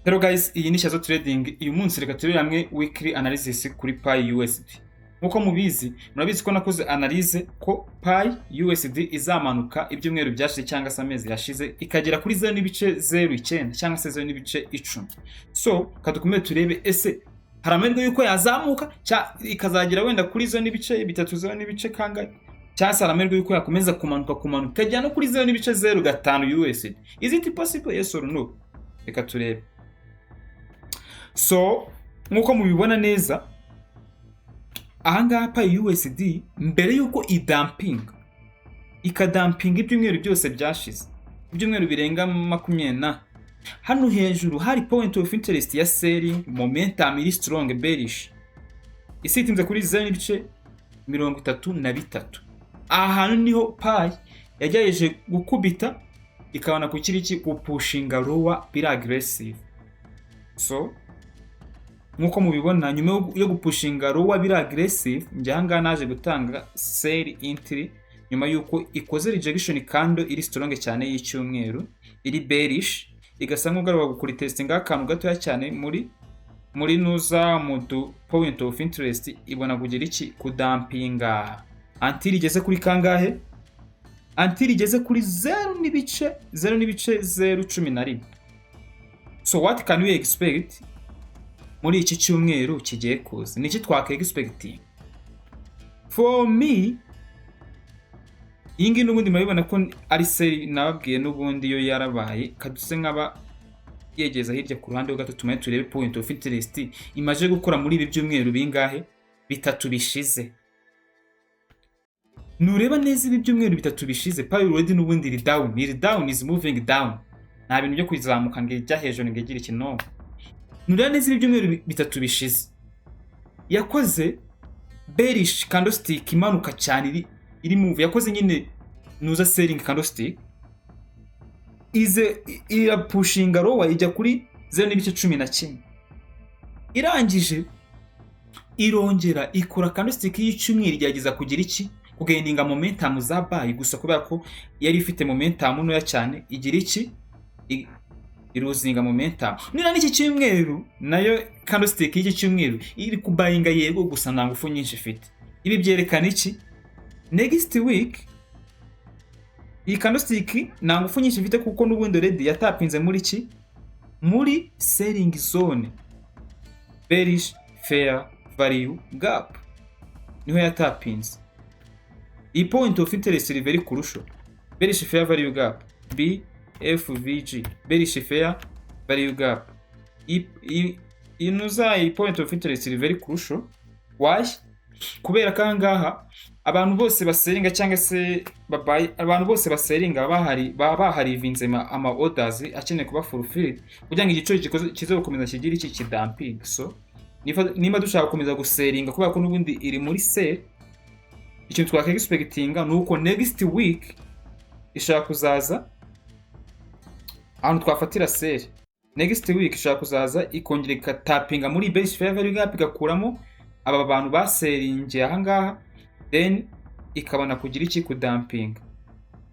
Hello guys, iyi ni Shyazoo Trading. Uyu munsi reka turebe hamwe weekly analysis kuri PIUSD. Nkuko mubizi, murabizi ko nakoze analyse ko PIUSD izamanuka ibyumweru byashize cyangwa se amezi yashize ikagera kuri 0.09 cyangwa se 0.10. So, kadukomeye turebe ese hari amahirwe yuko yazamuka ikazagera wenda kuri 0.3 kangahe, cyangwa se hari amahirwe yuko yakomeza kumanuka ikagera no kuri 0.05 USD. Is it possible? Yes or no? Reka turebe. So, nkuko mubibona neza, ahangaha PIUSD mbere yuko ikadumpinga ibyumweru byose byashize, ibyumweru birenga 20, hano hejuru hari point of interest ya selling, momentum iri strong bearish, isitinze kuri 0.33. Ahantu niho PI yagerageje gukubita ikabona kukiri iki gupushinga lower biri aggressive. So nkuko mubibona, nyuma yo gupushinga lower biri aggressive, njyanga naje gutanga sell entry nyuma yuko ikoze rejection candle iri strong cyane y'icyumweru, iri bearish, igasa nk'ugaraba gukora testing akantu gatoya cyane muri nuza mu point of interest, ibona kugira iki kudampinga until igeze kuri kangahe, until igeze kuri 0.011. So what can we expect muri iki cyumweru kigiye kuza? Niki twaka expecting? For me, ingi n'ubundi mabibona ko ari seri nababwiye n'ubundi yo yarabaye, kaduse nkaba yegeza hirya ku ruhande gato tumaye turebe point of interest imaje gukora muri ibi byumweru bingahe, 3 bishize. Nureba neza ibi byumweru 3 bishize, PI already n'ubundi iri down, is moving down. Nta bintu byo kwizamuka ngejya hejuru ngegira ikino. Nureba neza ibi byumweru 3 bishize, yakoze bearish candlestick imanuka cyane, iri move, yakoze nyine nuza selling candlestick, ira pushing lower ijya kuri 0.11. Irangije irongera ikora candlestick y'icyumweru igerageza kugira iki kugaininga momentum za buy, gusa kubera ko yari ifite momentum ntoya cyane igira iki iruzinga momentum. Nina n'iki cyumweru nayo candlestick y'iki cyumweru iri kubayinga yego, gusa nta ngufu nyinshi ifite. Ibi byerekana iki? Next week iyi candlestick nta ngufu nyinshi ifite kuko n'ubundi already yatapinze muri iki, muri selling zone, bearish fair value gap niho yatapinze. Iyi point of interest iri very crucial, bearish fair value gap, BFVG, bearish fair value gap. Inuza iyi point of interest iri very crucial. Why? Kubera kangaha abantu bose baseringa cyangwa se babaye, abantu bose baseringa bahari vinzema ama orders akeneye kuba fulfilled kugira ngo igiciro kizokomeza kigira iki kidamping. So nimba dushaka gukomeza guseringa kubera ko n'ubundi iri muri sell, ikintu twaka expectinga nuko next week ishaka kuzaza ahantu twafatira sell. Next week ishaka kuzaza ikongera ikatapinga muri bearish fair value gap, igakuramo aba bantu baseringiye ahangaha, then ikabona kugira iki kudamping.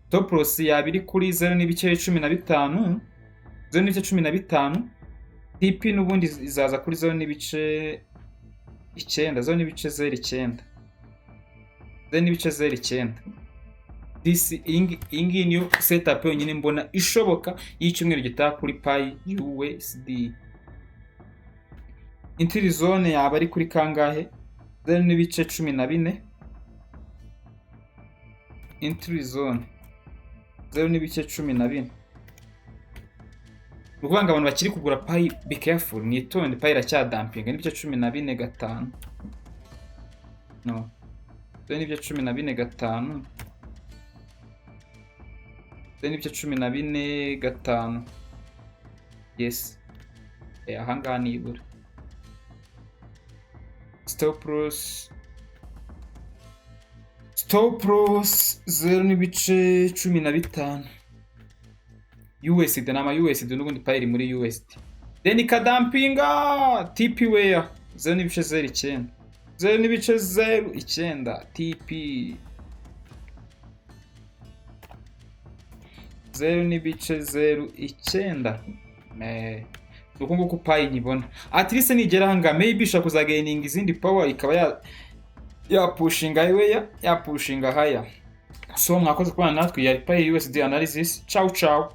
Top loss yabiri kuri 0.15, TP n'ubundi izaza kuri 0.09. This ingi new setup yonyine mbona ishoboka y'icyumweru gitaha kuri PIUSD. Entry zone yaba ari kuri kangahe? 0.14. Entry zone 0.14. Ubwo abantu bakiri kugura PI, be careful, mwitonde, PI iracyadampinga. 0.14.5. No, 0.14.5. 0.14.5. Yes, ahangaha nibura. Stop loss 0.15 USD, nama USD n'ubundi PI iri muri USD. Then ikadampinga TP where 0.09 TP 0.09. uko nguko payi nyibona. At least nigera hanga maybe ishaka kuzagaininga izindi power ikaba yapushinga higher. So mwakoze kubana natwe, yari PIUSD analysis. Ciao ciao.